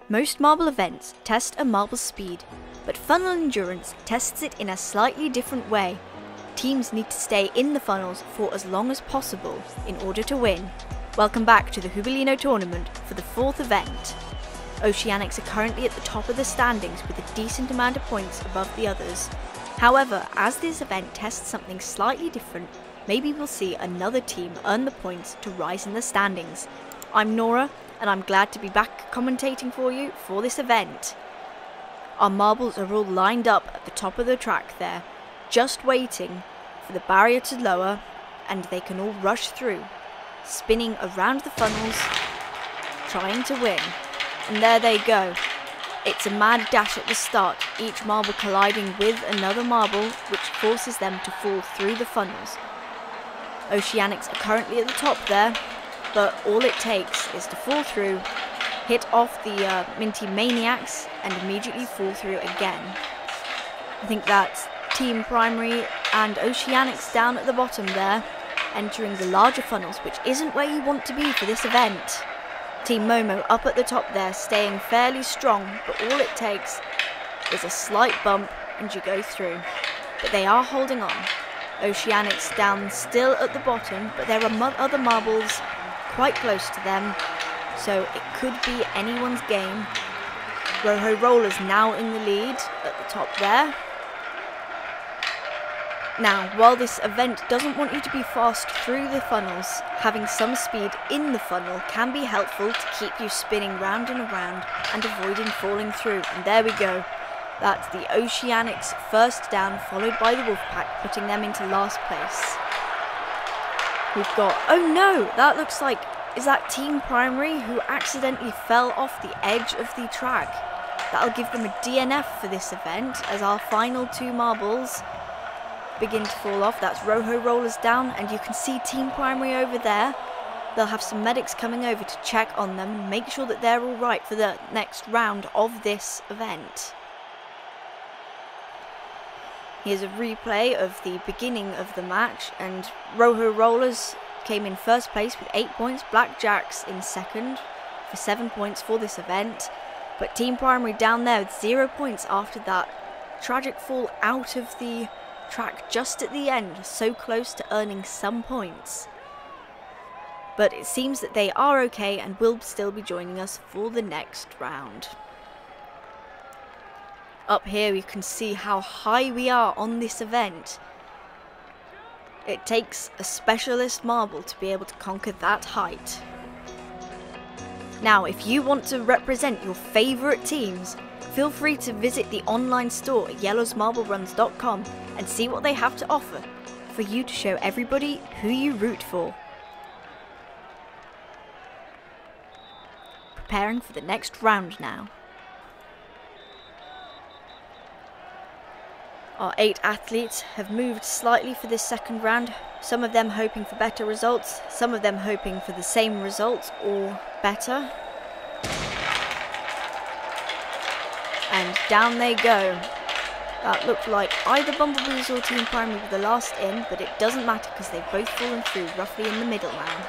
Most marble events test a marble's speed, but funnel endurance tests it in a slightly different way. Teams need to stay in the funnels for as long as possible in order to win. Welcome back to the Hubelino Tournament for the 4th event. Oceanics are currently at the top of the standings with a decent amount of points above the others. However, as this event tests something slightly different, maybe we'll see another team earn the points to rise in the standings. I'm Nora, and I'm glad to be back commentating for you for this event. Our marbles are all lined up at the top of the track there, just waiting for the barrier to lower, and they can all rush through, spinning around the funnels, trying to win. And there they go. It's a mad dash at the start, each marble colliding with another marble, which forces them to fall through the funnels. Oceanics are currently at the top there, but all it takes is to fall through, hit off the Minty Maniacs, and immediately fall through again. I think that's Team Primary and Oceanics down at the bottom there, entering the larger funnels, which isn't where you want to be for this event. Team Momo up at the top there, staying fairly strong, but all it takes is a slight bump and you go through. But they are holding on. Oceanics down still at the bottom, but there are other marbles quite close to them, so it could be anyone's game. Roho Rollers now in the lead at the top there. Now, while this event doesn't want you to be fast through the funnels, having some speed in the funnel can be helpful to keep you spinning round and around and avoiding falling through. And there we go. That's the Oceanics first down, followed by the Wolfpack, putting them into last place. We've got, oh no, that looks like, is that Team Primary who accidentally fell off the edge of the track? That'll give them a DNF for this event, as our final 2 marbles begin to fall off. That's Roho Rollers down, and you can see Team Primary over there. They'll have some medics coming over to check on them and make sure that they're alright for the next round of this event. Here's a replay of the beginning of the match, and Roho Rollers came in first place with 8 points, Blackjacks in second for 7 points for this event, but Team Primary down there with 0 points after that tragic fall out of the track just at the end, so close to earning some points. But it seems that they are okay and will still be joining us for the next round. Up here you can see how high we are on this event. It takes a specialist marble to be able to conquer that height. Now, if you want to represent your favourite teams, feel free to visit the online store at yellowsmarbleruns.com and see what they have to offer for you to show everybody who you root for. Preparing for the next round now. Our 8 athletes have moved slightly for this second round, some of them hoping for better results, some of them hoping for the same results or better. And down they go. That looked like either Bumblebees or Team Primary were the last in, but it doesn't matter because they've both fallen through roughly in the middle now.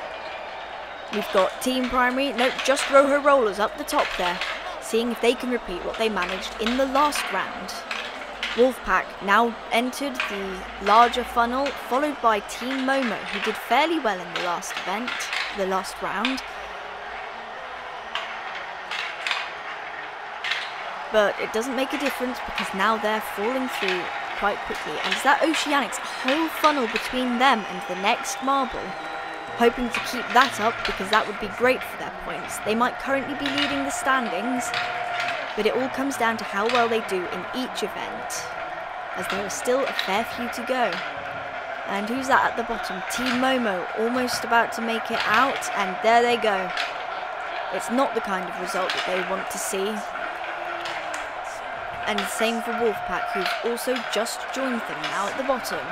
We've got Team Primary, nope, just Roho Rollers up the top there, seeing if they can repeat what they managed in the last round. Wolfpack now entered the larger funnel, followed by Team Momo, who did fairly well in the last event, the last round. But it doesn't make a difference because now they're falling through quite quickly. And is that Oceanics, a whole funnel between them and the next marble, hoping to keep that up because that would be great for their points. They might currently be leading the standings, but it all comes down to how well they do in each event, as there are still a fair few to go. And who's that at the bottom? Team Momo, almost about to make it out, and there they go. It's not the kind of result that they want to see. And the same for Wolfpack, who've also just joined them now at the bottom.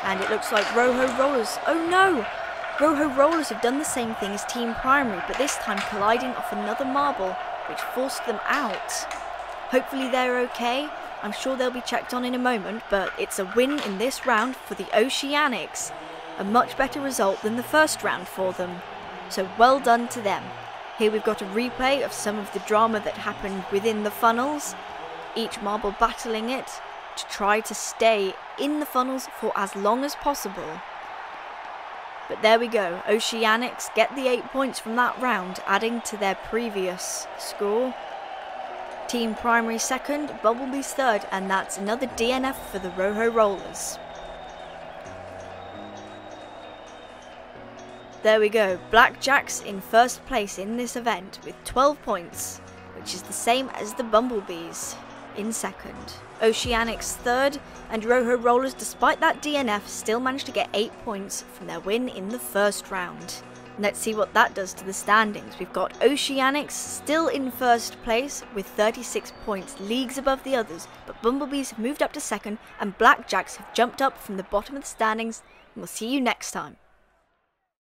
And it looks like Roho Rollers, oh no! Roho Rollers have done the same thing as Team Primary, but this time colliding off another marble, which forced them out. Hopefully they're okay. I'm sure they'll be checked on in a moment, but it's a win in this round for the Oceanics. A much better result than the first round for them. So well done to them. Here we've got a replay of some of the drama that happened within the funnels, each marble battling it to try to stay in the funnels for as long as possible. But there we go, Oceanics get the 8 points from that round, adding to their previous score. Team Primary second, Bumblebees third, and that's another DNF for the Rojo Rollers. There we go, Blackjacks in first place in this event with 12 points, which is the same as the Bumblebees in second. Oceanics third, and Rojo Rollers, despite that DNF, still managed to get 8 points from their win in the first round. Let's see what that does to the standings. We've got Oceanics still in first place with 36 points, leagues above the others, but Bumblebees have moved up to second and Blackjacks have jumped up from the bottom of the standings, and we'll see you next time.